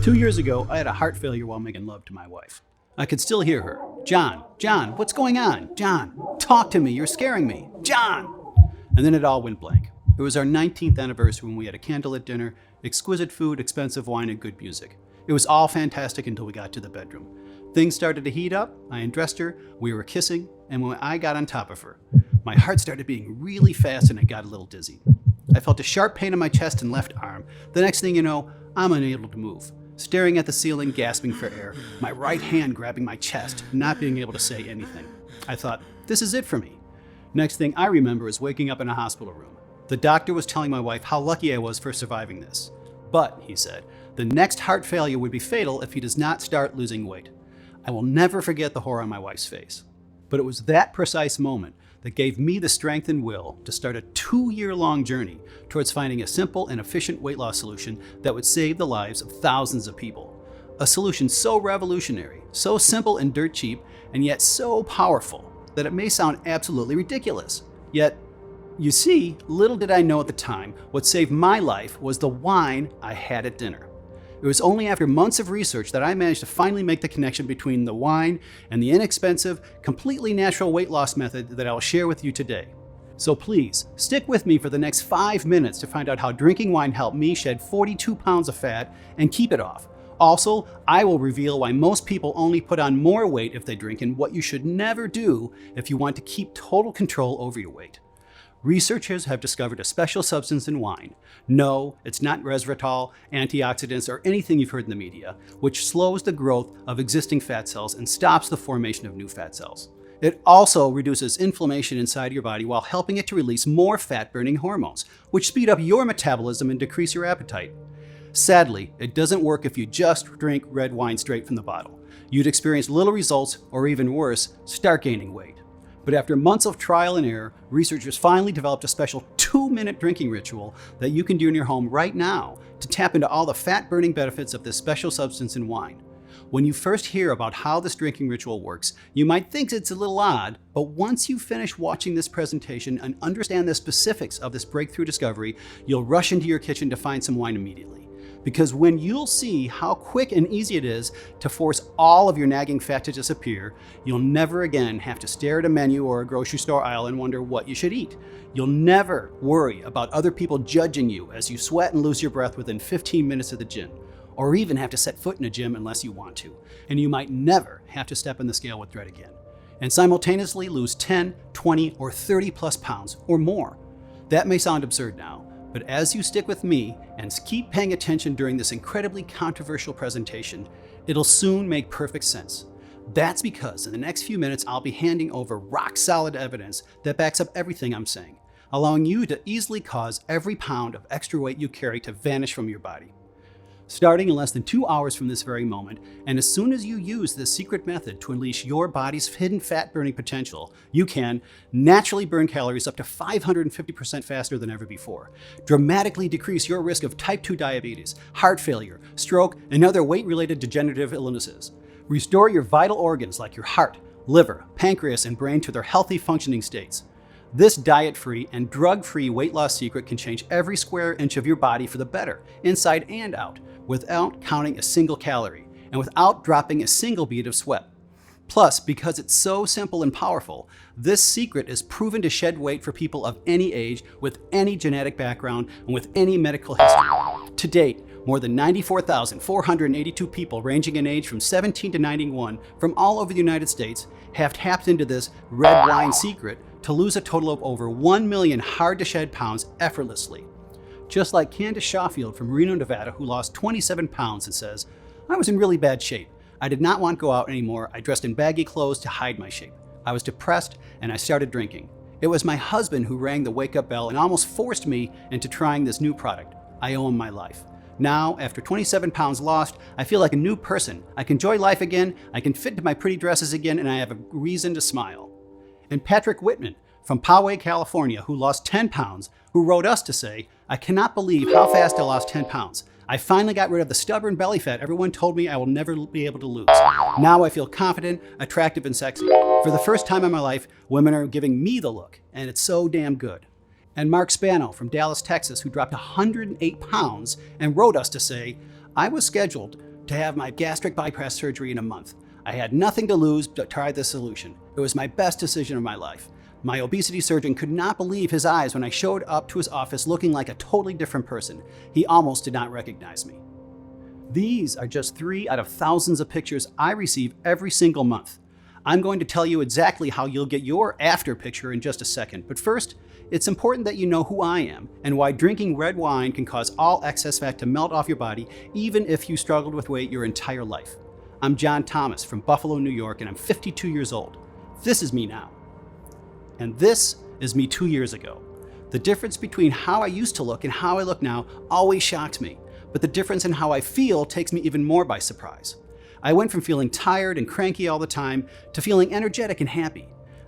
2 years ago, I had a heart failure while making love to my wife. I could still hear her. John, what's going on? John, talk to me, you're scaring me. John! And then it all went blank. It was our 19th anniversary when we had a candlelit dinner, exquisite food, expensive wine, and good music. It was all fantastic until we got to the bedroom. Things started to heat up, I undressed her, we were kissing, and when I got on top of her, my heart started beating really fast and I got a little dizzy. I felt a sharp pain in my chest and left arm. The next thing you know, I'm unable to move. Staring at the ceiling, gasping for air, my right hand grabbing my chest, not being able to say anything. I thought, this is it for me. Next thing I remember is waking up in a hospital room. The doctor was telling my wife how lucky I was for surviving this. But, he said, the next heart failure would be fatal if he does not start losing weight. I will never forget the horror on my wife's face. But it was that precise moment that gave me the strength and will to start a 2-year-long journey towards finding a simple and efficient weight loss solution that would save the lives of thousands of people. A solution so revolutionary, so simple and dirt cheap, and yet so powerful that it may sound absolutely ridiculous. Yet, you see, little did I know at the time, what saved my life was the wine I had at dinner. It was only after months of research that I managed to finally make the connection between the wine and the inexpensive, completely natural weight loss method that I'll share with you today. So please, stick with me for the next 5 minutes to find out how drinking wine helped me shed 42 pounds of fat and keep it off. Also, I will reveal why most people only put on more weight if they drink and what you should never do if you want to keep total control over your weight. Researchers have discovered a special substance in wine. No, it's not resveratrol, antioxidants, or anything you've heard in the media, which slows the growth of existing fat cells and stops the formation of new fat cells. It also reduces inflammation inside your body while helping it to release more fat-burning hormones, which speed up your metabolism and decrease your appetite. Sadly, it doesn't work if you just drink red wine straight from the bottle. You'd experience little results, or even worse, start gaining weight. But after months of trial and error, researchers finally developed a special 2-minute drinking ritual that you can do in your home right now to tap into all the fat-burning benefits of this special substance in wine. When you first hear about how this drinking ritual works, you might think it's a little odd, but once you finish watching this presentation and understand the specifics of this breakthrough discovery, you'll rush into your kitchen to find some wine immediately. Because when you'll see how quick and easy it is to force all of your nagging fat to disappear, you'll never again have to stare at a menu or a grocery store aisle and wonder what you should eat. You'll never worry about other people judging you as you sweat and lose your breath within 15 minutes of the gym, or even have to set foot in a gym unless you want to. And you might never have to step on the scale with dread again, and simultaneously lose 10, 20, or 30 plus pounds or more. That may sound absurd now, but as you stick with me and keep paying attention during this incredibly controversial presentation, it'll soon make perfect sense. That's because in the next few minutes, I'll be handing over rock-solid evidence that backs up everything I'm saying, allowing you to easily cause every pound of extra weight you carry to vanish from your body. Starting in less than 2 hours from this very moment, and as soon as you use this secret method to unleash your body's hidden fat-burning potential, you can naturally burn calories up to 550% faster than ever before, dramatically decrease your risk of type 2 diabetes, heart failure, stroke, and other weight-related degenerative illnesses, restore your vital organs like your heart, liver, pancreas, and brain to their healthy functioning states. This diet-free and drug-free weight loss secret can change every square inch of your body for the better, inside and out, without counting a single calorie, and without dropping a single bead of sweat. Plus, because it's so simple and powerful, this secret is proven to shed weight for people of any age, with any genetic background, and with any medical history. To date, more than 94,482 people ranging in age from 17 to 91 from all over the United States have tapped into this red wine secret to lose a total of over 1 million hard-to-shed pounds effortlessly. Just like Candace Shawfield from Reno, Nevada, who lost 27 pounds and says, "I was in really bad shape. I did not want to go out anymore. I dressed in baggy clothes to hide my shape. I was depressed and I started drinking. It was my husband who rang the wake-up bell and almost forced me into trying this new product. I owe him my life. Now, after 27 pounds lost, I feel like a new person. I can enjoy life again, I can fit into my pretty dresses again, and I have a reason to smile." And Patrick Whitman from Poway, California, who lost 10 pounds, who wrote us to say, "I cannot believe how fast I lost 10 pounds. I finally got rid of the stubborn belly fat everyone told me I will never be able to lose. Now I feel confident, attractive, and sexy. For the first time in my life, women are giving me the look, and it's so damn good." And Mark Spano from Dallas, Texas, who dropped 108 pounds and wrote us to say, "I was scheduled to have my gastric bypass surgery in a month. I had nothing to lose but try the solution. It was my best decision of my life. My obesity surgeon could not believe his eyes when I showed up to his office looking like a totally different person. He almost did not recognize me. These are just 3 out of thousands of pictures I receive every single month. I'm going to tell you exactly how you'll get your after picture in just a second, but first, it's important that you know who I am and why drinking red wine can cause all excess fat to melt off your body even if you struggled with weight your entire life. I'm John Thomas from Buffalo, New York, and I'm 52 years old. This is me now. And this is me 2 years ago. The difference between how I used to look and how I look now always shocks me, but the difference in how I feel takes me even more by surprise. I went from feeling tired and cranky all the time to feeling energetic and happy.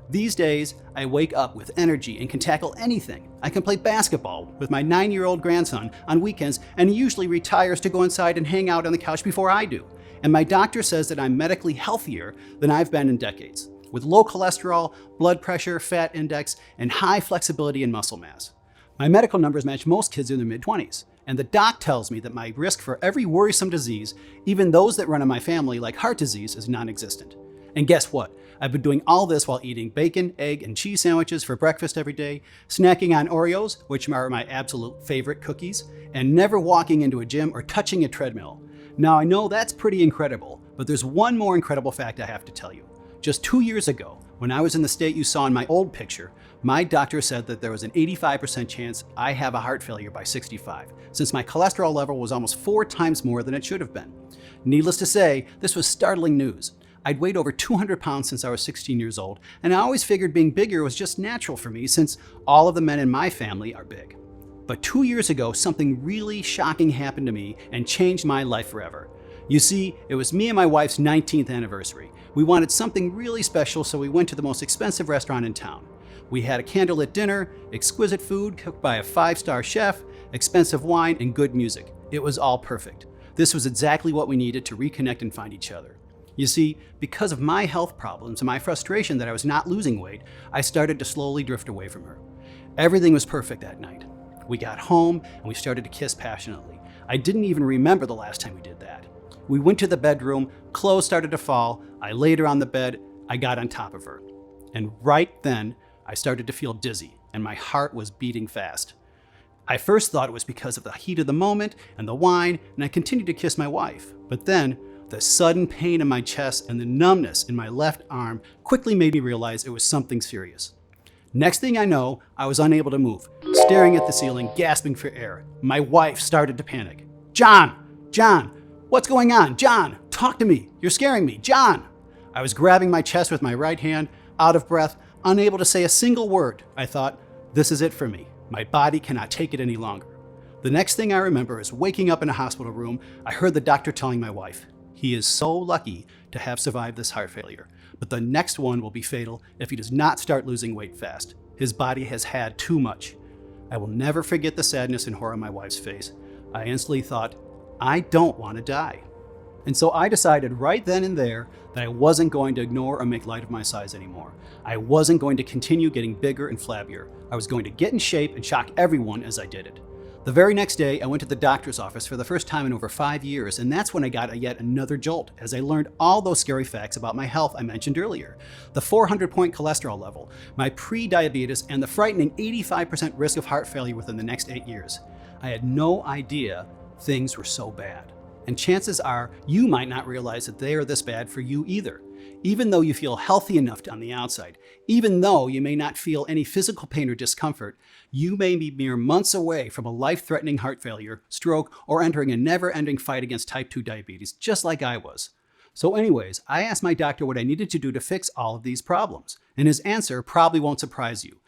These days, I wake up with energy and can tackle anything. I can play basketball with my 9-year-old grandson on weekends, and he usually retires to go inside and hang out on the couch before I do. And my doctor says that I'm medically healthier than I've been in decades, with low cholesterol, blood pressure, fat index, and high flexibility and muscle mass. My medical numbers match most kids in their mid-20s. And the doc tells me that my risk for every worrisome disease, even those that run in my family like heart disease, is non-existent. And guess what? I've been doing all this while eating bacon, egg, and cheese sandwiches for breakfast every day, snacking on Oreos, which are my absolute favorite cookies, and never walking into a gym or touching a treadmill. Now I know that's pretty incredible, but there's one more incredible fact I have to tell you. Just 2 years ago, when I was in the state you saw in my old picture, my doctor said that there was an 85% chance I have a heart failure by 65, since my cholesterol level was almost 4 times more than it should have been. Needless to say, this was startling news. I'd weighed over 200 pounds since I was 16 years old, and I always figured being bigger was just natural for me since all of the men in my family are big. But 2 years ago, something really shocking happened to me and changed my life forever. You see, it was me and my wife's 19th anniversary. We wanted something really special, so we went to the most expensive restaurant in town. We had a candlelit dinner, exquisite food cooked by a 5-star chef, expensive wine, and good music. It was all perfect. This was exactly what we needed to reconnect and find each other. You see, because of my health problems and my frustration that I was not losing weight, I started to slowly drift away from her. Everything was perfect that night. We got home and we started to kiss passionately. I didn't even remember the last time we did that. We went to the bedroom, clothes started to fall, I laid her on the bed, I got on top of her. And right then, I started to feel dizzy and my heart was beating fast. I first thought it was because of the heat of the moment and the wine, and I continued to kiss my wife. But then, the sudden pain in my chest and the numbness in my left arm quickly made me realize it was something serious. Next thing I know, I was unable to move, staring at the ceiling, gasping for air. My wife started to panic. John, what's going on? John, talk to me. You're scaring me. John. I was grabbing my chest with my right hand, out of breath, unable to say a single word. I thought, this is it for me. My body cannot take it any longer. The next thing I remember is waking up in a hospital room. I heard the doctor telling my wife, he is so lucky to have survived this heart failure, but the next one will be fatal if he does not start losing weight fast. His body has had too much. I will never forget the sadness and horror on my wife's face. I instantly thought, I don't want to die. And so I decided right then and there that I wasn't going to ignore or make light of my size anymore. I wasn't going to continue getting bigger and flabbier. I was going to get in shape and shock everyone as I did it. The very next day, I went to the doctor's office for the first time in over 5 years, and that's when I got yet another jolt as I learned all those scary facts about my health I mentioned earlier. The 400-point cholesterol level, my pre-diabetes, and the frightening 85% risk of heart failure within the next 8 years. I had no idea things were so bad. And chances are you might not realize that they are this bad for you either. Even though you feel healthy enough on the outside, even though you may not feel any physical pain or discomfort, you may be mere months away from a life-threatening heart failure, stroke, or entering a never-ending fight against type 2 diabetes, just like I was. So anyways, I asked my doctor what I needed to do to fix all of these problems, and his answer probably won't surprise you.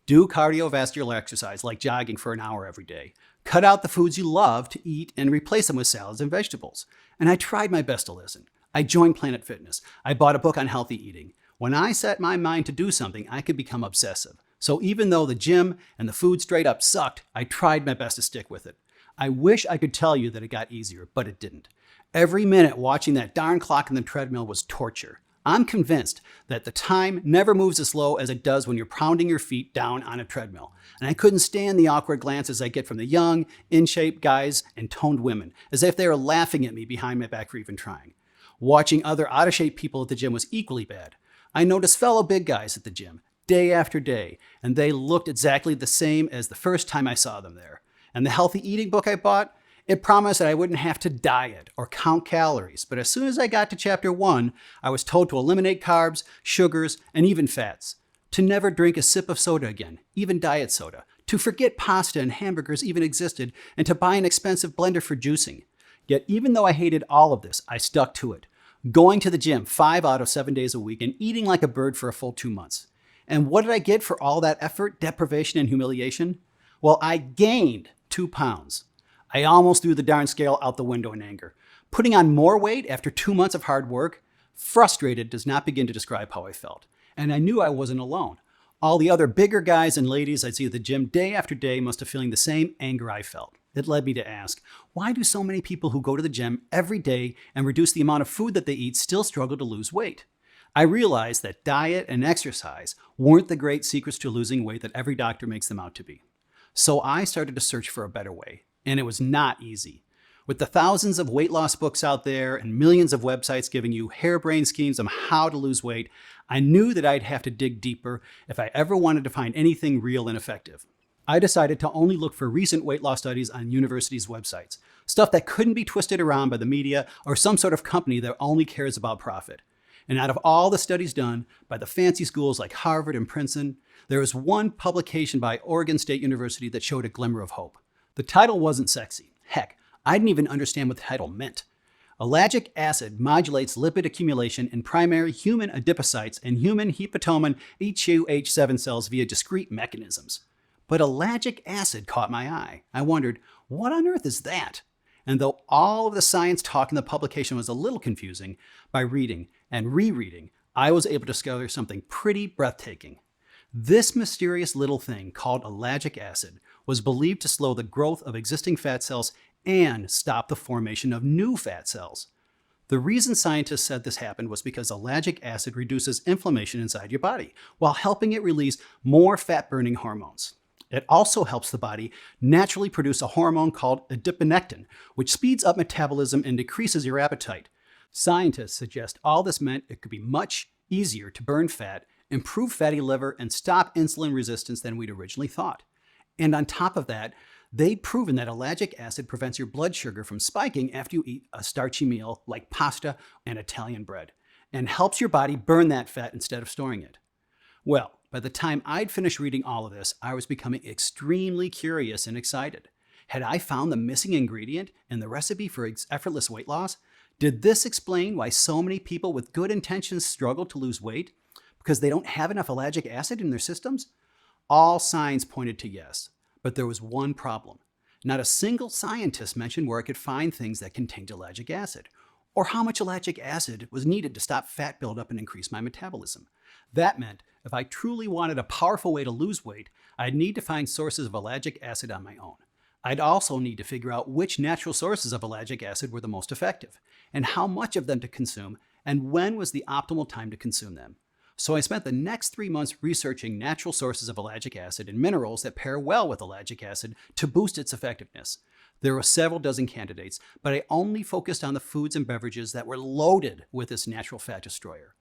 Do cardiovascular exercise like jogging for an hour every day. Cut out the foods you love to eat and replace them with salads and vegetables. And I tried my best to listen. I joined Planet Fitness. I bought a book on healthy eating. When I set my mind to do something, I could become obsessive. So even though the gym and the food straight up sucked, I tried my best to stick with it. I wish I could tell you that it got easier, but it didn't. Every minute watching that darn clock on the treadmill was torture. I'm convinced that the time never moves as slow as it does when you're pounding your feet down on a treadmill. And I couldn't stand the awkward glances I get from the young, in-shape guys and toned women, as if they were laughing at me behind my back for even trying. Watching other out-of-shape people at the gym was equally bad. I noticed fellow big guys at the gym, day after day, and they looked exactly the same as the first time I saw them there. And the healthy eating book I bought, it promised that I wouldn't have to diet or count calories, but as soon as I got to chapter 1, I was told to eliminate carbs, sugars, and even fats, to never drink a sip of soda again, even diet soda, to forget pasta and hamburgers even existed, and to buy an expensive blender for juicing. Yet even though I hated all of this, I stuck to it, going to the gym 5 out of 7 days a week and eating like a bird for a full 2 months. And what did I get for all that effort, deprivation, and humiliation? Well, I gained 2 pounds. I almost threw the darn scale out the window in anger. Putting on more weight after 2 months of hard work? Frustrated does not begin to describe how I felt. And I knew I wasn't alone. All the other bigger guys and ladies I'd see at the gym day after day must have feeling the same anger I felt. It led me to ask, why do so many people who go to the gym every day and reduce the amount of food that they eat still struggle to lose weight? I realized that diet and exercise weren't the great secrets to losing weight that every doctor makes them out to be. So I started to search for a better way. And it was not easy. With the thousands of weight loss books out there and millions of websites giving you harebrained schemes on how to lose weight, I knew that I'd have to dig deeper if I ever wanted to find anything real and effective. I decided to only look for recent weight loss studies on universities' websites, stuff that couldn't be twisted around by the media or some sort of company that only cares about profit. And out of all the studies done by the fancy schools like Harvard and Princeton, there was one publication by Oregon State University that showed a glimmer of hope. The title wasn't sexy. Heck, I didn't even understand what the title meant. Ellagic acid modulates lipid accumulation in primary human adipocytes and human hepatomen HUH7 cells via discrete mechanisms. But ellagic acid caught my eye. I wondered, what on earth is that? And though all of the science talk in the publication was a little confusing, by reading and rereading, I was able to discover something pretty breathtaking. This mysterious little thing called ellagic acid was believed to slow the growth of existing fat cells and stop the formation of new fat cells. The reason scientists said this happened was because ellagic acid reduces inflammation inside your body while helping it release more fat-burning hormones. It also helps the body naturally produce a hormone called adiponectin, which speeds up metabolism and decreases your appetite. Scientists suggest all this meant it could be much easier to burn fat, improve fatty liver, and stop insulin resistance than we'd originally thought. And on top of that, they'd proven that ellagic acid prevents your blood sugar from spiking after you eat a starchy meal like pasta and Italian bread, and helps your body burn that fat instead of storing it. Well, by the time I'd finished reading all of this, I was becoming extremely curious and excited. Had I found the missing ingredient in the recipe for effortless weight loss? Did this explain why so many people with good intentions struggle to lose weight? Because they don't have enough ellagic acid in their systems? All signs pointed to yes, but there was one problem. Not a single scientist mentioned where I could find things that contained ellagic acid, or how much ellagic acid was needed to stop fat buildup and increase my metabolism. That meant if I truly wanted a powerful way to lose weight, I'd need to find sources of ellagic acid on my own. I'd also need to figure out which natural sources of ellagic acid were the most effective, and how much of them to consume, and when was the optimal time to consume them. So I spent the next 3 months researching natural sources of ellagic acid and minerals that pair well with ellagic acid to boost its effectiveness. There were several dozen candidates, but I only focused on the foods and beverages that were loaded with this natural fat destroyer.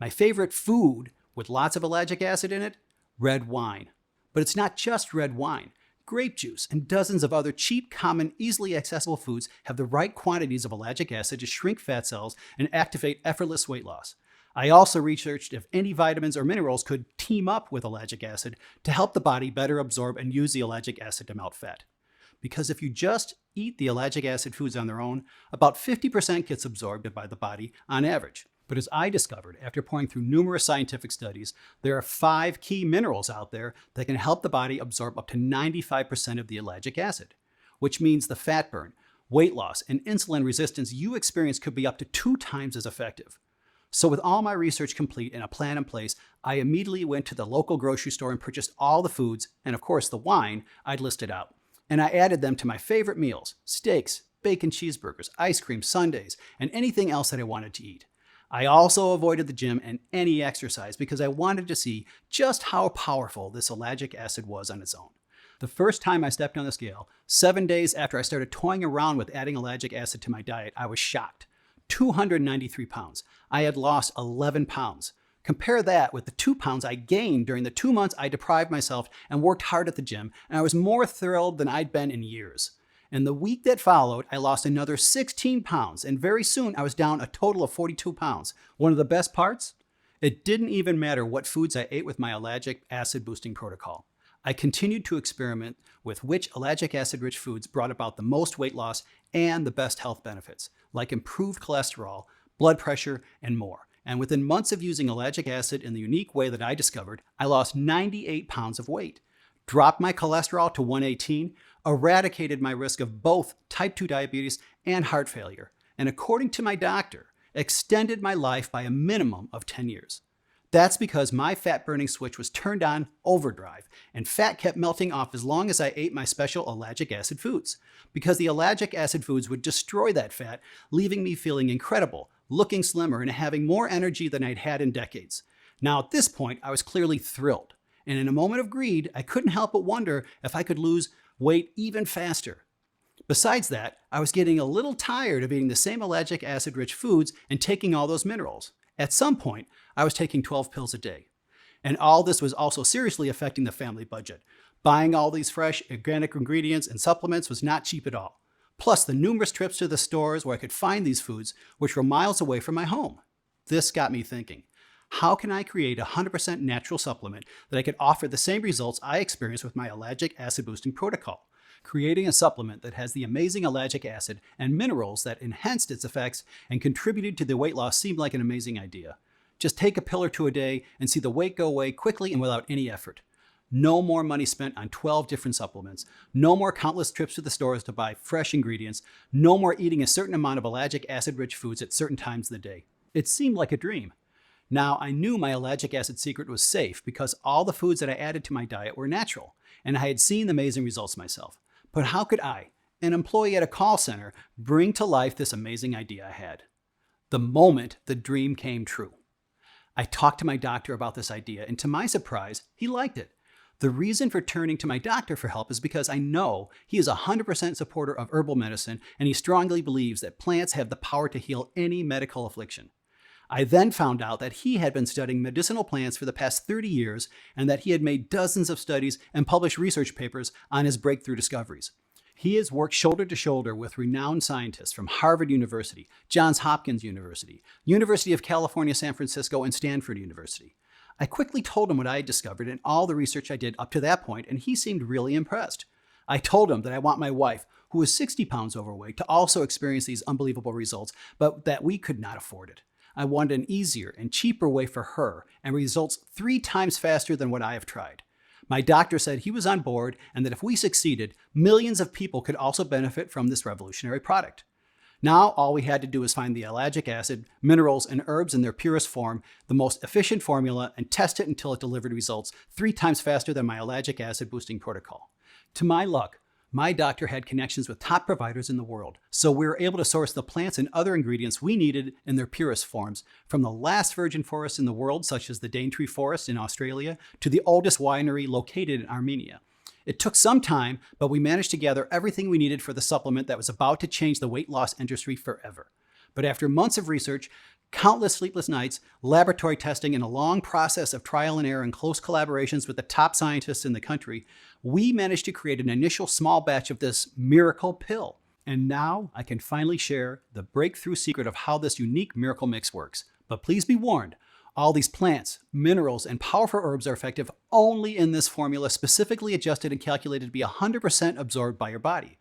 My favorite food with lots of ellagic acid in it? Red wine. But it's not just red wine. Grape juice and dozens of other cheap, common, easily accessible foods have the right quantities of ellagic acid to shrink fat cells and activate effortless weight loss. I also researched if any vitamins or minerals could team up with ellagic acid to help the body better absorb and use the ellagic acid to melt fat. Because if you just eat the ellagic acid foods on their own, about 50% gets absorbed by the body on average. But as I discovered after poring through numerous scientific studies, there are 5 key minerals out there that can help the body absorb up to 95% of the ellagic acid, which means the fat burn, weight loss, and insulin resistance you experience could be up to 2 times as effective. So with all my research complete and a plan in place, I immediately went to the local grocery store and purchased all the foods, and of course the wine, I'd listed out. And I added them to my favorite meals: steaks, bacon cheeseburgers, ice cream, sundaes, and anything else that I wanted to eat. I also avoided the gym and any exercise because I wanted to see just how powerful this ellagic acid was on its own. The first time I stepped on the scale, 7 days after I started toying around with adding ellagic acid to my diet, I was shocked. 293 pounds. I had lost 11 pounds. Compare that with the 2 pounds I gained during the 2 months I deprived myself and worked hard at the gym, and I was more thrilled than I'd been in years. In the week that followed, I lost another 16 pounds, and very soon I was down a total of 42 pounds. One of the best parts? It didn't even matter what foods I ate with my ellagic acid boosting protocol. I continued to experiment with which ellagic acid-rich foods brought about the most weight loss and the best health benefits, like improved cholesterol, blood pressure, and more. And within months of using ellagic acid in the unique way that I discovered, I lost 98 pounds of weight, dropped my cholesterol to 118, eradicated my risk of both type 2 diabetes and heart failure, and according to my doctor, extended my life by a minimum of 10 years. That's because my fat-burning switch was turned on overdrive, and fat kept melting off as long as I ate my special ellagic acid foods. Because the ellagic acid foods would destroy that fat, leaving me feeling incredible, looking slimmer, and having more energy than I'd had in decades. Now at this point, I was clearly thrilled, and in a moment of greed, I couldn't help but wonder if I could lose weight even faster. Besides that, I was getting a little tired of eating the same ellagic acid-rich foods and taking all those minerals. At some point, I was taking 12 pills a day. And all this was also seriously affecting the family budget. Buying all these fresh, organic ingredients and supplements was not cheap at all. Plus the numerous trips to the stores where I could find these foods, which were miles away from my home. This got me thinking, how can I create a 100% natural supplement that I could offer the same results I experienced with my ellagic acid boosting protocol? Creating a supplement that has the amazing ellagic acid and minerals that enhanced its effects and contributed to the weight loss seemed like an amazing idea. Just take a pill or two a day and see the weight go away quickly and without any effort. No more money spent on 12 different supplements. No more countless trips to the stores to buy fresh ingredients. No more eating a certain amount of ellagic acid-rich foods at certain times of the day. It seemed like a dream. Now, I knew my ellagic acid secret was safe because all the foods that I added to my diet were natural, and I had seen the amazing results myself. But how could I, an employee at a call center, bring to life this amazing idea I had? The moment the dream came true. I talked to my doctor about this idea, and to my surprise, he liked it. The reason for turning to my doctor for help is because I know he is a 100% supporter of herbal medicine, and he strongly believes that plants have the power to heal any medical affliction. I then found out that he had been studying medicinal plants for the past 30 years and that he had made dozens of studies and published research papers on his breakthrough discoveries. He has worked shoulder to shoulder with renowned scientists from Harvard University, Johns Hopkins University, University of California, San Francisco, and Stanford University. I quickly told him what I had discovered and all the research I did up to that point, and he seemed really impressed. I told him that I want my wife, who is 60 pounds overweight, to also experience these unbelievable results, but that we could not afford it. I wanted an easier and cheaper way for her and results 3 times faster than what I have tried. My doctor said he was on board and that if we succeeded, millions of people could also benefit from this revolutionary product. Now all we had to do was find the ellagic acid, minerals, and herbs in their purest form, the most efficient formula, and test it until it delivered results 3 times faster than my ellagic acid boosting protocol. To my luck, my doctor had connections with top providers in the world, so we were able to source the plants and other ingredients we needed in their purest forms, from the last virgin forests in the world, such as the Daintree Forest in Australia, to the oldest winery located in Armenia. It took some time, but we managed to gather everything we needed for the supplement that was about to change the weight loss industry forever. But after months of research, countless sleepless nights, laboratory testing, and a long process of trial and error and close collaborations with the top scientists in the country, we managed to create an initial small batch of this miracle pill. And now I can finally share the breakthrough secret of how this unique miracle mix works. But please be warned, all these plants, minerals, and powerful herbs are effective only in this formula, specifically adjusted and calculated to be 100% absorbed by your body.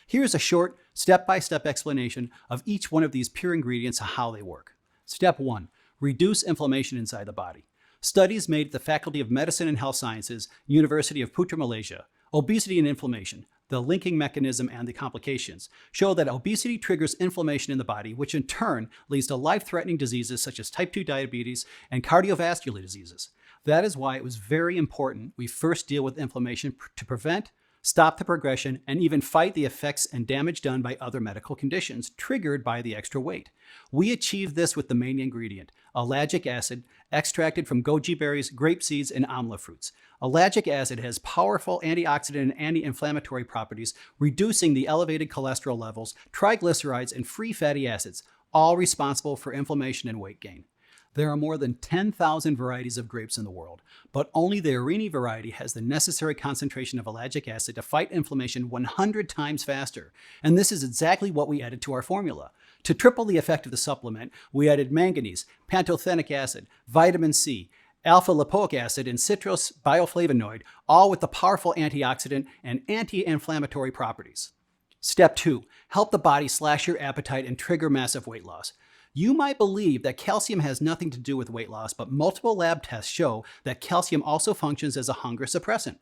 Here's a short, step-by-step explanation of each one of these pure ingredients and how they work. Step 1. Reduce inflammation inside the body. Studies made at the Faculty of Medicine and Health Sciences, University of Putra, Malaysia, obesity and inflammation, the linking mechanism and the complications, show that obesity triggers inflammation in the body, which in turn leads to life-threatening diseases such as type 2 diabetes and cardiovascular diseases. That is why it was very important we first deal with inflammation to prevent, stop the progression, and even fight the effects and damage done by other medical conditions triggered by the extra weight. We achieved this with the main ingredient, ellagic acid, extracted from goji berries, grape seeds, and amla fruits. Ellagic acid has powerful antioxidant and anti-inflammatory properties, reducing the elevated cholesterol levels, triglycerides, and free fatty acids, all responsible for inflammation and weight gain. There are more than 10,000 varieties of grapes in the world, but only the Arini variety has the necessary concentration of ellagic acid to fight inflammation 100 times faster. And this is exactly what we added to our formula. To triple the effect of the supplement, we added manganese, pantothenic acid, vitamin C, alpha-lipoic acid, and citrus bioflavonoid, all with the powerful antioxidant and anti-inflammatory properties. Step 2. Help the body slash your appetite and trigger massive weight loss. You might believe that calcium has nothing to do with weight loss, but multiple lab tests show that calcium also functions as a hunger suppressant.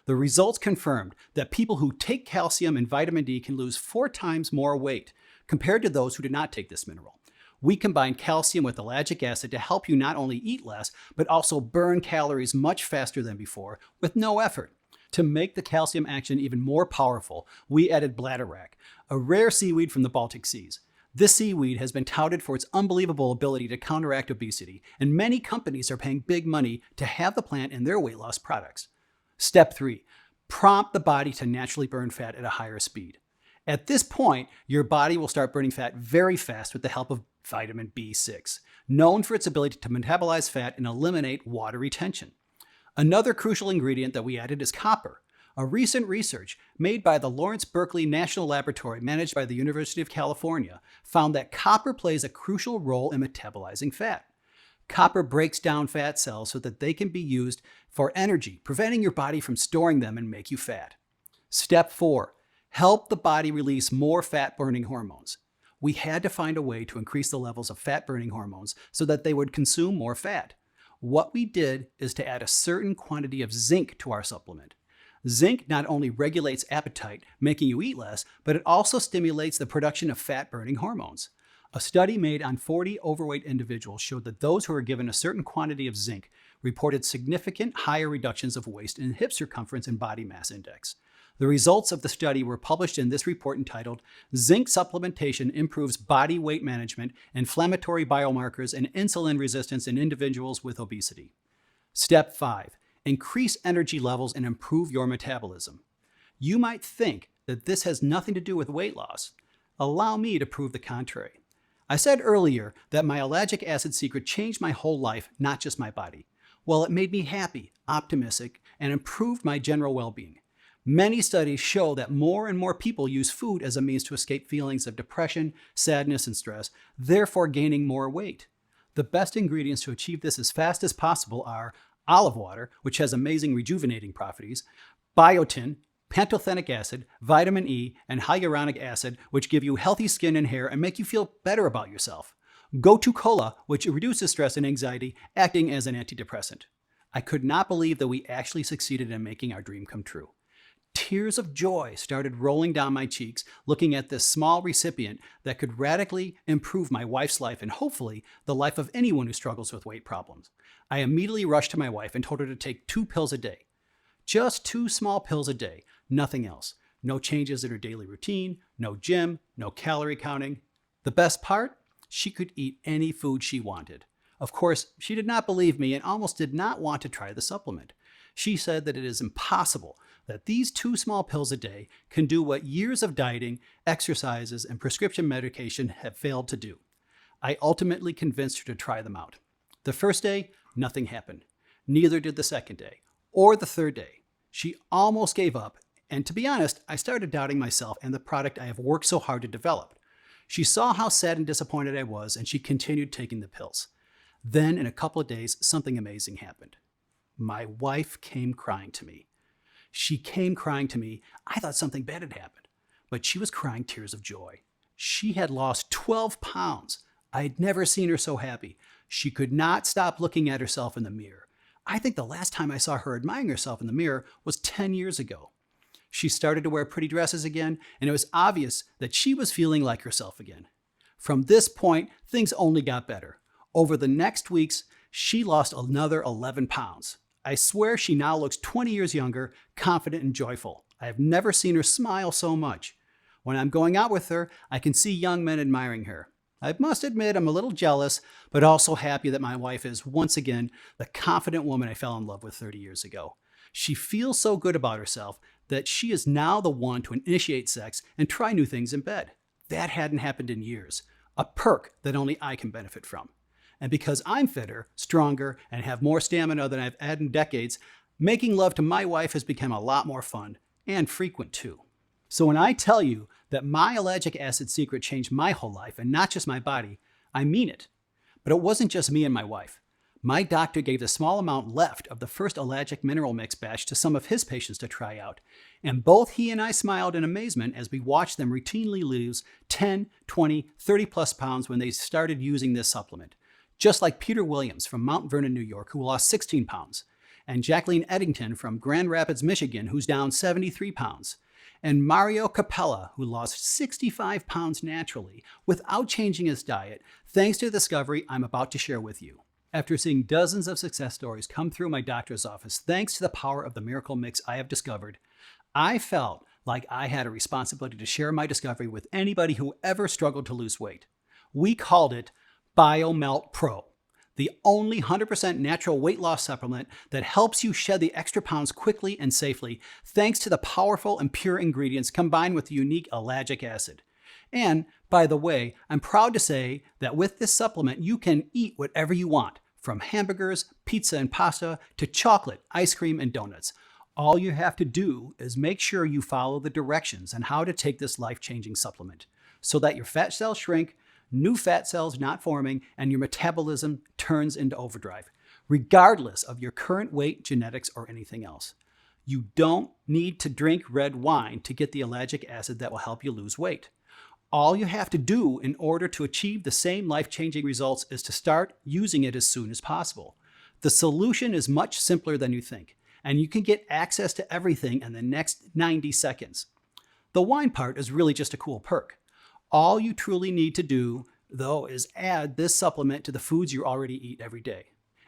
The results confirmed that people who take calcium and vitamin D can lose 4 times more weight compared to those who do not take this mineral. We combine calcium with ellagic acid to help you not only eat less, but also burn calories much faster than before with no effort. To make the calcium action even more powerful, we added bladderwrack, a rare seaweed from the Baltic Seas. This seaweed has been touted for its unbelievable ability to counteract obesity, and many companies are paying big money to have the plant in their weight loss products. Step 3. Prompt the body to naturally burn fat at a higher speed. At this point, your body will start burning fat very fast with the help of vitamin B6, known for its ability to metabolize fat and eliminate water retention. Another crucial ingredient that we added is copper. A recent research made by the Lawrence Berkeley National Laboratory, managed by the University of California, found that copper plays a crucial role in metabolizing fat. Copper breaks down fat cells so that they can be used for energy, preventing your body from storing them and make you fat. Step 4. Help the body release more fat-burning hormones. We had to find a way to increase the levels of fat-burning hormones so that they would consume more fat. What we did is to add a certain quantity of zinc to our supplement. Zinc not only regulates appetite, making you eat less, but it also stimulates the production of fat-burning hormones. A study made on 40 overweight individuals showed that those who were given a certain quantity of zinc reported significant higher reductions of waist in hip circumference and body mass index. The results of the study were published in this report entitled Zinc Supplementation Improves Body Weight Management, Inflammatory Biomarkers, and Insulin Resistance in Individuals with Obesity. Step 5. Increase energy levels and improve your metabolism. You might think that this has nothing to do with weight loss. Allow me to prove the contrary. I said earlier that my ellagic acid secret changed my whole life, not just my body. Well, it made me happy, optimistic, and improved my general well-being. Many studies show that more and more people use food as a means to escape feelings of depression, sadness, and stress, therefore gaining more weight. The best ingredients to achieve this as fast as possible are olive water, which has amazing rejuvenating properties, biotin, pantothenic acid, vitamin E, and hyaluronic acid, which give you healthy skin and hair and make you feel better about yourself. Gotu kola, which reduces stress and anxiety, acting as an antidepressant. I could not believe that we actually succeeded in making our dream come true. Tears of joy started rolling down my cheeks looking at this small recipient that could radically improve my wife's life and hopefully the life of anyone who struggles with weight problems. I immediately rushed to my wife and told her to take 2 pills a day. Just 2 small pills a day, nothing else. No changes in her daily routine, no gym, no calorie counting. The best part? She could eat any food she wanted. Of course, she did not believe me and almost did not want to try the supplement. She said that it is impossible that these 2 small pills a day can do what years of dieting, exercises, and prescription medication have failed to do. I ultimately convinced her to try them out. The first day, nothing happened. Neither did the second day, or the third day. She almost gave up, and to be honest, I started doubting myself and the product I have worked so hard to develop. She saw how sad and disappointed I was, and she continued taking the pills. Then, in a couple of days, something amazing happened. My wife came crying to me. She came crying to me. I thought something bad had happened, but she was crying tears of joy. She had lost 12 pounds. I had never seen her so happy. She could not stop looking at herself in the mirror. I think the last time I saw her admiring herself in the mirror was 10 years ago. She started to wear pretty dresses again, and it was obvious that she was feeling like herself again. From this point, things only got better. Over the next weeks, she lost another 11 pounds. I swear she now looks 20 years younger, confident and joyful. I have never seen her smile so much. When I'm going out with her, I can see young men admiring her. I must admit I'm a little jealous, but also happy that my wife is, once again, the confident woman I fell in love with 30 years ago. She feels so good about herself that she is now the one to initiate sex and try new things in bed. That hadn't happened in years, a perk that only I can benefit from. And because I'm fitter, stronger, and have more stamina than I've had in decades, making love to my wife has become a lot more fun and frequent too. So when I tell you that my ellagic acid secret changed my whole life and not just my body, I mean it. But it wasn't just me and my wife. My doctor gave the small amount left of the first ellagic mineral mix batch to some of his patients to try out, and both he and I smiled in amazement as we watched them routinely lose 10, 20, 30 plus pounds when they started using this supplement. Just like Peter Williams from Mount Vernon, New York, who lost 16 pounds, and Jacqueline Eddington from Grand Rapids, Michigan, who's down 73 pounds, and Mario Capella, who lost 65 pounds naturally without changing his diet, thanks to the discovery I'm about to share with you. After seeing dozens of success stories come through my doctor's office, thanks to the power of the miracle mix I have discovered, I felt like I had a responsibility to share my discovery with anybody who ever struggled to lose weight. We called it BioMelt Pro, the only 100% natural weight loss supplement that helps you shed the extra pounds quickly and safely, thanks to the powerful and pure ingredients combined with the unique ellagic acid. And, by the way, I'm proud to say that with this supplement, you can eat whatever you want, from hamburgers, pizza and pasta, to chocolate, ice cream, and donuts. All you have to do is make sure you follow the directions on how to take this life-changing supplement so that your fat cells shrink, new fat cells not forming, and your metabolism turns into overdrive, regardless of your current weight, genetics, or anything else. You don't need to drink red wine to get the ellagic acid that will help you lose weight. All you have to do in order to achieve the same life-changing results is to start using it as soon as possible. The solution is much simpler than you think, and you can get access to everything in the next 90 seconds. The wine part is really just a cool perk. All you truly need to do, though, is add this supplement to the foods you already eat every day.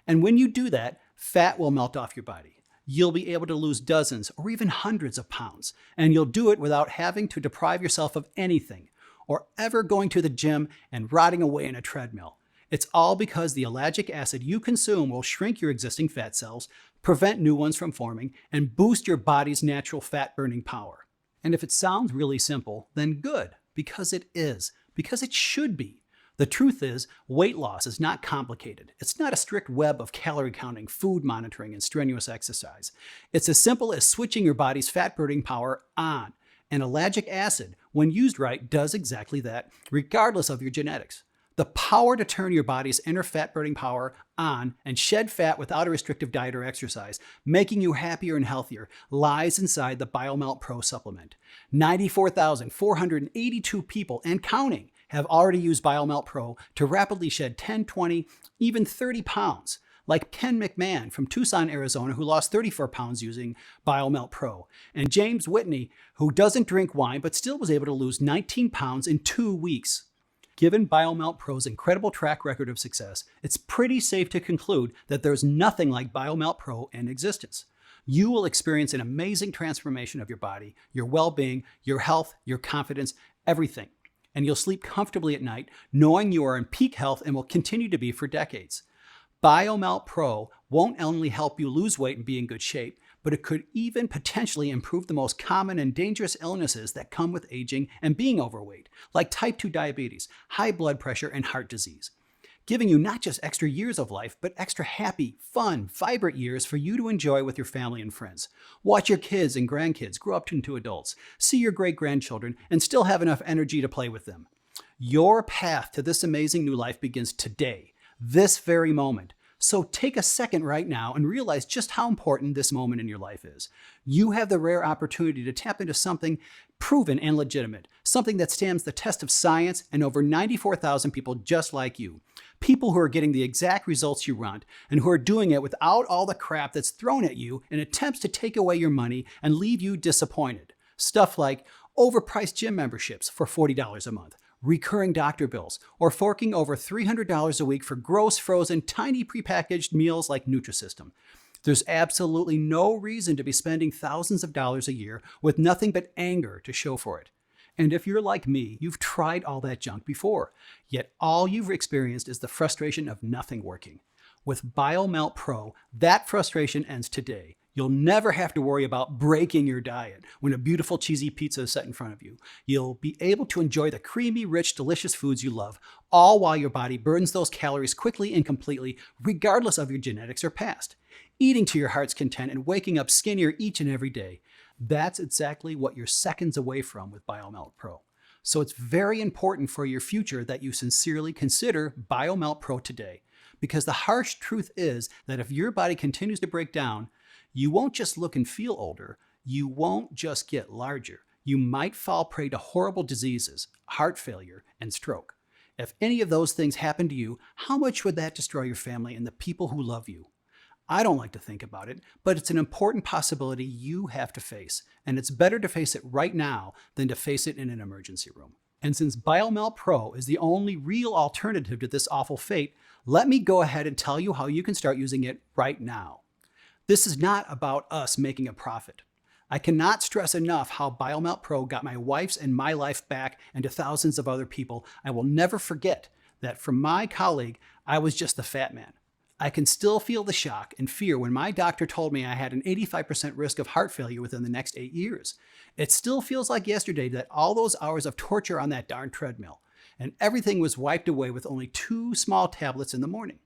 And when you do that, fat will melt off your body. You'll be able to lose dozens or even hundreds of pounds, and you'll do it without having to deprive yourself of anything, or ever going to the gym and rotting away in a treadmill. It's all because the ellagic acid you consume will shrink your existing fat cells, prevent new ones from forming, and boost your body's natural fat-burning power. And if it sounds really simple, then good, because it is, because it should be. The truth is, weight loss is not complicated. It's not a strict web of calorie counting, food monitoring, and strenuous exercise. It's as simple as switching your body's fat-burning power on. And ellagic acid, when used right, does exactly that, regardless of your genetics. The power to turn your body's inner fat-burning power on and shed fat without a restrictive diet or exercise, making you happier and healthier, lies inside the BioMelt Pro supplement. 94,482 people and counting have already used BioMelt Pro to rapidly shed 10, 20, even 30 pounds. Like Ken McMahon from Tucson, Arizona, who lost 34 pounds using BioMelt Pro, and James Whitney, who doesn't drink wine but still was able to lose 19 pounds in 2 weeks. Given BioMelt Pro's incredible track record of success, it's pretty safe to conclude that there's nothing like BioMelt Pro in existence. You will experience an amazing transformation of your body, your well-being, your health, your confidence, everything. And you'll sleep comfortably at night, knowing you are in peak health and will continue to be for decades. BioMelt Pro won't only help you lose weight and be in good shape, but it could even potentially improve the most common and dangerous illnesses that come with aging and being overweight, like type 2 diabetes, high blood pressure, and heart disease, giving you not just extra years of life, but extra happy, fun, vibrant years for you to enjoy with your family and friends. Watch your kids and grandkids grow up into adults, see your great-grandchildren, and still have enough energy to play with them. Your path to this amazing new life begins today, this very moment. So take a second right now and realize just how important this moment in your life is. You have the rare opportunity to tap into something proven and legitimate, something that stands the test of science and over 94,000 people just like you. People who are getting the exact results you want and who are doing it without all the crap that's thrown at you in attempts to take away your money and leave you disappointed. Stuff like overpriced gym memberships for $40 a month, recurring doctor bills, or forking over $300 a week for gross, frozen, tiny prepackaged meals like Nutrisystem. There's absolutely no reason to be spending thousands of dollars a year with nothing but anger to show for it. And if you're like me, you've tried all that junk before, yet all you've experienced is the frustration of nothing working. With BioMelt Pro, that frustration ends today. You'll never have to worry about breaking your diet when a beautiful cheesy pizza is set in front of you. You'll be able to enjoy the creamy, rich, delicious foods you love, all while your body burns those calories quickly and completely, regardless of your genetics or past. Eating to your heart's content and waking up skinnier each and every day. That's exactly what you're seconds away from with BioMelt Pro. So it's very important for your future that you sincerely consider BioMelt Pro today. Because the harsh truth is that if your body continues to break down, you won't just look and feel older, you won't just get larger. You might fall prey to horrible diseases, heart failure, and stroke. If any of those things happen to you, how much would that destroy your family and the people who love you? I don't like to think about it, but it's an important possibility you have to face, and it's better to face it right now than to face it in an emergency room. And since BioMelt Pro is the only real alternative to this awful fate, let me go ahead and tell you how you can start using it right now. This is not about us making a profit. I cannot stress enough how BioMelt Pro got my wife's and my life back and to thousands of other people. I will never forget that from my colleague, I was just the fat man. I can still feel the shock and fear when my doctor told me I had an 85% risk of heart failure within the next 8 years. It still feels like yesterday that all those hours of torture on that darn treadmill, and everything was wiped away with only 2 small tablets in the morning.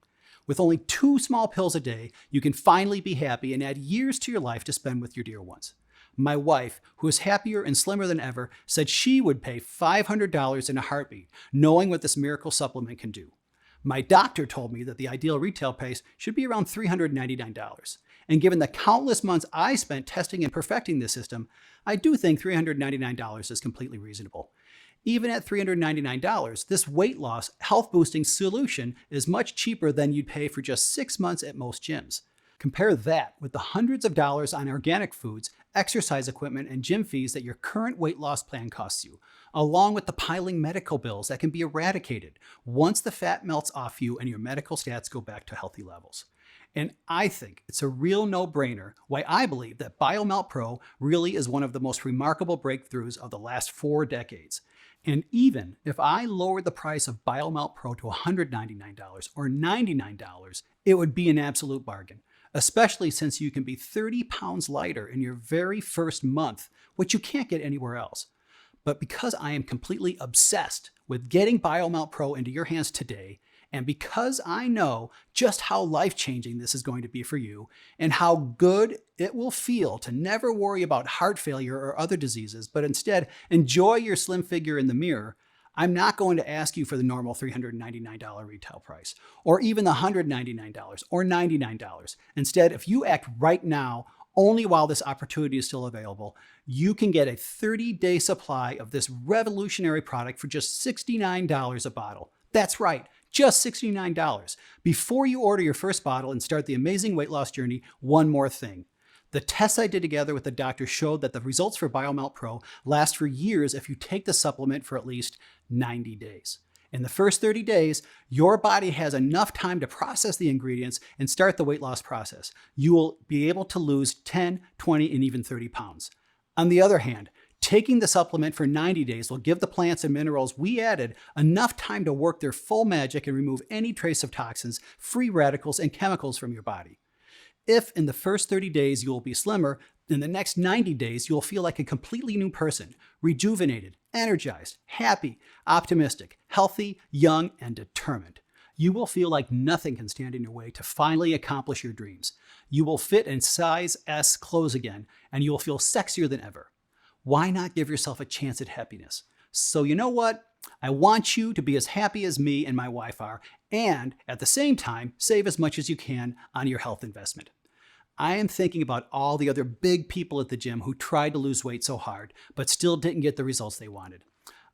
With only 2 small pills a day, you can finally be happy and add years to your life to spend with your dear ones. My wife, who is happier and slimmer than ever, said she would pay $500 in a heartbeat, knowing what this miracle supplement can do. My doctor told me that the ideal retail price should be around $399. And given the countless months I spent testing and perfecting this system, I do think $399 is completely reasonable. Even at $399, this weight loss, health boosting solution is much cheaper than you'd pay for just 6 months at most gyms. Compare that with the hundreds of dollars on organic foods, exercise equipment, and gym fees that your current weight loss plan costs you, along with the piling medical bills that can be eradicated once the fat melts off you and your medical stats go back to healthy levels. And I think it's a real no-brainer why I believe that BioMelt Pro really is one of the most remarkable breakthroughs of the last 4 decades. And even if I lowered the price of BioMelt Pro to $199 or $99, it would be an absolute bargain, especially since you can be 30 pounds lighter in your very first month, which you can't get anywhere else. But because I am completely obsessed with getting BioMelt Pro into your hands today, and because I know just how life-changing this is going to be for you, and how good it will feel to never worry about heart failure or other diseases, but instead enjoy your slim figure in the mirror, I'm not going to ask you for the normal $399 retail price, or even the $199 or $99. Instead, if you act right now, only while this opportunity is still available, you can get a 30-day supply of this revolutionary product for just $69 a bottle. That's right, just $69. Before you order your first bottle and start the amazing weight loss journey, one more thing. The tests I did together with the doctor showed that the results for BioMelt Pro last for years if you take the supplement for at least 90 days. In the first 30 days, your body has enough time to process the ingredients and start the weight loss process. You will be able to lose 10, 20, and even 30 pounds. On the other hand, taking the supplement for 90 days will give the plants and minerals we added enough time to work their full magic and remove any trace of toxins, free radicals, and chemicals from your body. If in the first 30 days you will be slimmer, in the next 90 days you will feel like a completely new person, rejuvenated, energized, happy, optimistic, healthy, young, and determined. You will feel like nothing can stand in your way to finally accomplish your dreams. You will fit in size S clothes again, and you will feel sexier than ever. Why not give yourself a chance at happiness? So you know what? I want you to be as happy as me and my wife are, and at the same time, save as much as you can on your health investment. I am thinking about all the other big people at the gym who tried to lose weight so hard, but still didn't get the results they wanted.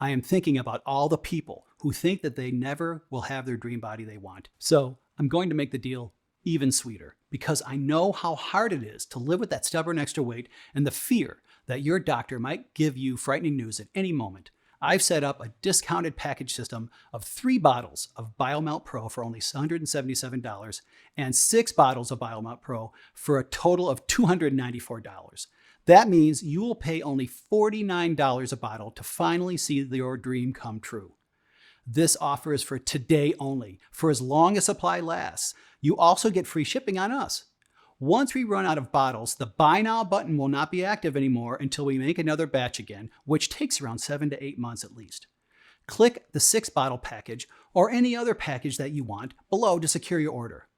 I am thinking about all the people who think that they never will have their dream body they want. So I'm going to make the deal even sweeter, because I know how hard it is to live with that stubborn extra weight and the fear that your doctor might give you frightening news at any moment. I've set up a discounted package system of 3 bottles of BioMelt Pro for only $177 and 6 bottles of BioMelt Pro for a total of $294. That means you will pay only $49 a bottle to finally see your dream come true. This offer is for today only, for as long as supply lasts. You also get free shipping on us. Once we run out of bottles, the Buy Now button will not be active anymore until we make another batch again, which takes around 7 to 8 months at least. Click the 6-bottle package or any other package that you want below to secure your order.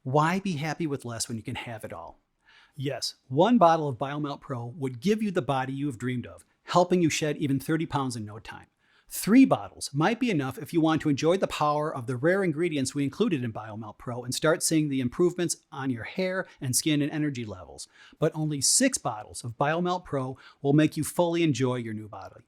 Why be happy with less when you can have it all? Yes, 1 bottle of BioMelt Pro would give you the body you have dreamed of, helping you shed even 30 pounds in no time. 3 bottles might be enough if you want to enjoy the power of the rare ingredients we included in BioMelt Pro and start seeing the improvements on your hair and skin and energy levels. But only 6 bottles of BioMelt Pro will make you fully enjoy your new body.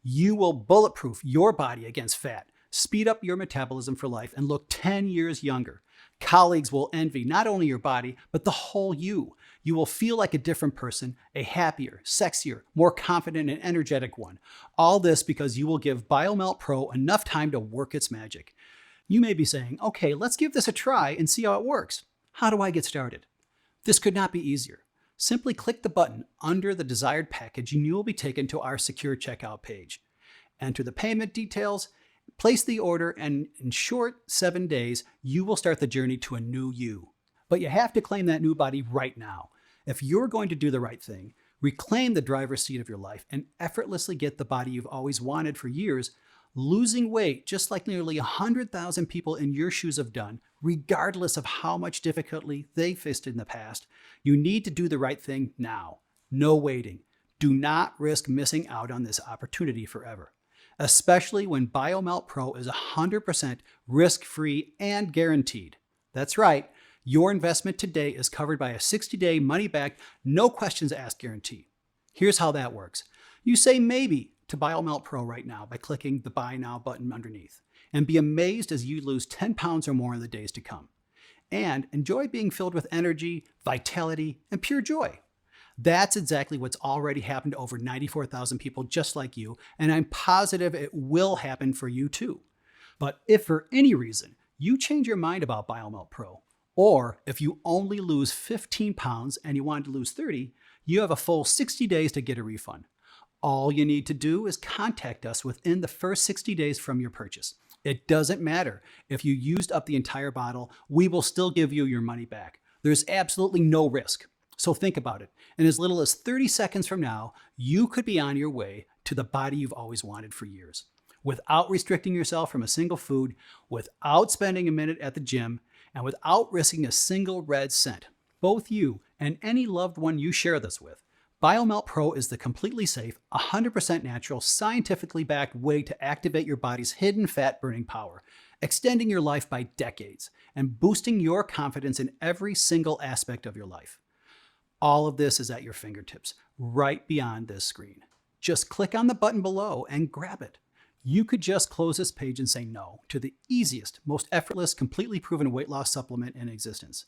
You will bulletproof your body against fat, speed up your metabolism for life, and look 10 years younger. Colleagues will envy not only your body, but the whole you. You will feel like a different person, a happier, sexier, more confident and energetic one. All this because you will give BioMelt Pro enough time to work its magic. You may be saying, okay, let's give this a try and see how it works. How do I get started? This could not be easier. Simply click the button under the desired package and you will be taken to our secure checkout page. Enter the payment details, place the order, and in short 7 days, you will start the journey to a new you. But you have to claim that new body right now. If you're going to do the right thing, reclaim the driver's seat of your life, and effortlessly get the body you've always wanted for years, losing weight just like nearly 100,000 people in your shoes have done, regardless of how much difficulty they faced in the past, you need to do the right thing now. No waiting. Do not risk missing out on this opportunity forever, especially when BioMelt Pro is 100% risk-free and guaranteed. That's right. Your investment today is covered by a 60-day money-back, no questions asked guarantee. Here's how that works. You say maybe to BioMelt Pro right now by clicking the Buy Now button underneath, and be amazed as you lose 10 pounds or more in the days to come. And enjoy being filled with energy, vitality, and pure joy. That's exactly what's already happened to over 94,000 people just like you, and I'm positive it will happen for you too. But if for any reason you change your mind about BioMelt Pro, or if you only lose 15 pounds and you want to lose 30, you have a full 60 days to get a refund. All you need to do is contact us within the first 60 days from your purchase. It doesn't matter if you used up the entire bottle, we will still give you your money back. There's absolutely no risk. So think about it. In as little as 30 seconds from now, you could be on your way to the body you've always wanted for years, without restricting yourself from a single food, without spending a minute at the gym, and without risking a single red cent. Both you and any loved one you share this with. BioMelt Pro is the completely safe, 100% natural, scientifically backed way to activate your body's hidden fat-burning power, extending your life by decades, and boosting your confidence in every single aspect of your life. All of this is at your fingertips, right beyond this screen. Just click on the button below and grab it. You could just close this page and say no to the easiest, most effortless, completely proven weight loss supplement in existence.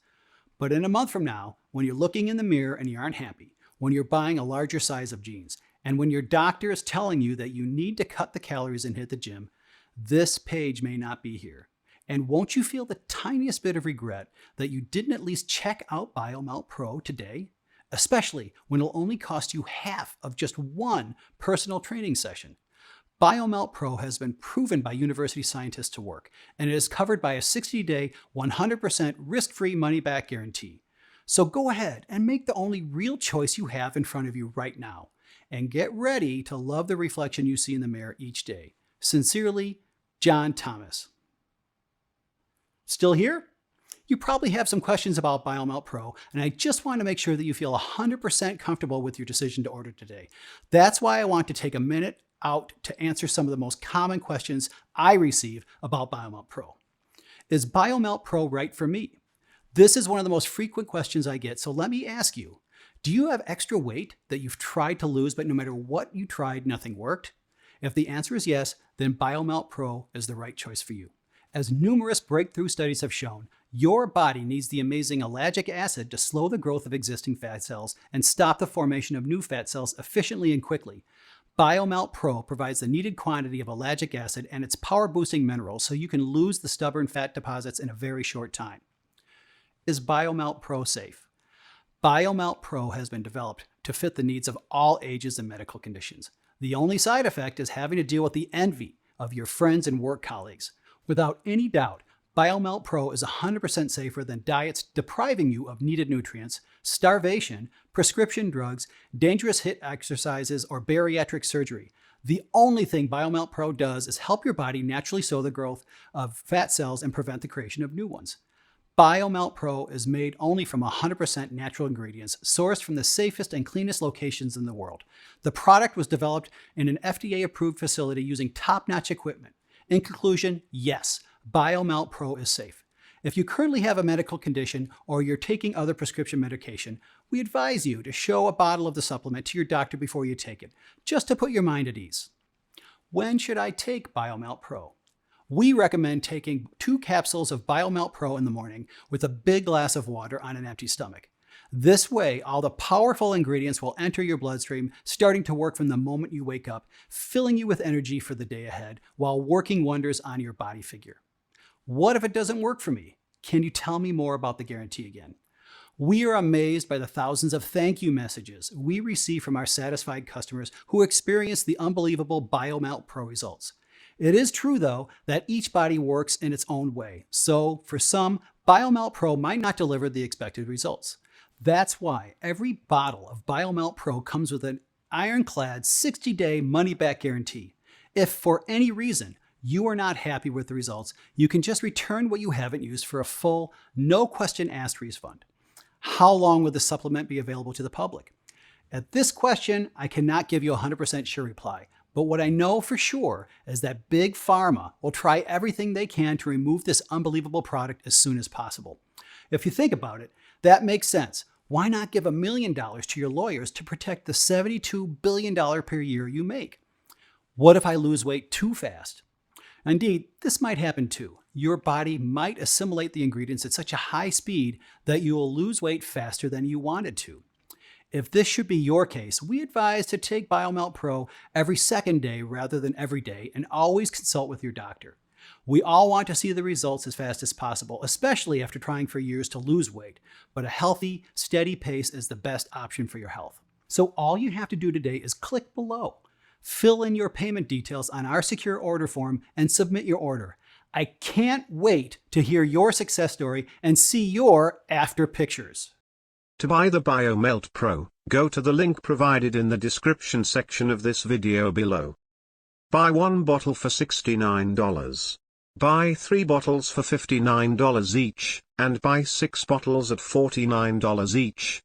But in a month from now, when you're looking in the mirror and you aren't happy, when you're buying a larger size of jeans, and when your doctor is telling you that you need to cut the calories and hit the gym, this page may not be here. And won't you feel the tiniest bit of regret that you didn't at least check out BioMelt Pro today? Especially when it'll only cost you half of just one personal training session. BioMelt Pro has been proven by university scientists to work, and it is covered by a 60-day, 100% risk-free money-back guarantee. So go ahead and make the only real choice you have in front of you right now, and get ready to love the reflection you see in the mirror each day. Sincerely, John Thomas. Still here? You probably have some questions about BioMelt Pro, and I just want to make sure that you feel 100% comfortable with your decision to order today. That's why I want to take a minute out to answer some of the most common questions I receive about BioMelt Pro. Is BioMelt Pro right for me? This is one of the most frequent questions I get, so let me ask you, do you have extra weight that you've tried to lose, but no matter what you tried, nothing worked? If the answer is yes, then BioMelt Pro is the right choice for you. As numerous breakthrough studies have shown, your body needs the amazing ellagic acid to slow the growth of existing fat cells and stop the formation of new fat cells efficiently and quickly. BioMelt Pro provides the needed quantity of ellagic acid and its power-boosting minerals so you can lose the stubborn fat deposits in a very short time. Is BioMelt Pro safe? BioMelt Pro has been developed to fit the needs of all ages and medical conditions. The only side effect is having to deal with the envy of your friends and work colleagues. Without any doubt, BioMelt Pro is 100% safer than diets depriving you of needed nutrients, starvation, prescription drugs, dangerous HIIT exercises, or bariatric surgery. The only thing BioMelt Pro does is help your body naturally slow the growth of fat cells and prevent the creation of new ones. BioMelt Pro is made only from 100% natural ingredients, sourced from the safest and cleanest locations in the world. The product was developed in an FDA-approved facility using top-notch equipment. In conclusion, yes, BioMelt Pro is safe. If you currently have a medical condition or you're taking other prescription medication, we advise you to show a bottle of the supplement to your doctor before you take it, just to put your mind at ease. When should I take BioMelt Pro? We recommend taking 2 capsules of BioMelt Pro in the morning with a big glass of water on an empty stomach. This way, all the powerful ingredients will enter your bloodstream, starting to work from the moment you wake up, filling you with energy for the day ahead while working wonders on your body figure. What if it doesn't work for me? Can you tell me more about the guarantee again? We are amazed by the thousands of thank you messages we receive from our satisfied customers who experience the unbelievable BioMelt Pro results. It is true, though, that each body works in its own way. So, for some, BioMelt Pro might not deliver the expected results. That's why every bottle of BioMelt Pro comes with an ironclad 60-day money-back guarantee. If for any reason you are not happy with the results, you can just return what you haven't used for a full, no-question-asked refund. How long will the supplement be available to the public? At this question, I cannot give you a 100% sure reply. But what I know for sure is that Big Pharma will try everything they can to remove this unbelievable product as soon as possible. If you think about it, that makes sense. Why not give $1 million to your lawyers to protect the $72 billion per year you make? What if I lose weight too fast? Indeed, this might happen too. Your body might assimilate the ingredients at such a high speed that you will lose weight faster than you wanted to. If this should be your case, we advise to take BioMelt Pro every second day rather than every day, and always consult with your doctor. We all want to see the results as fast as possible, especially after trying for years to lose weight, but a healthy, steady pace is the best option for your health. So all you have to do today is click below, fill in your payment details on our secure order form, and submit your order. I can't wait to hear your success story and see your after pictures. To buy the BioMelt Pro, go to the link provided in the description section of this video below. Buy 1 bottle for $69. Buy 3 bottles for $59 each, and buy 6 bottles at $49 each.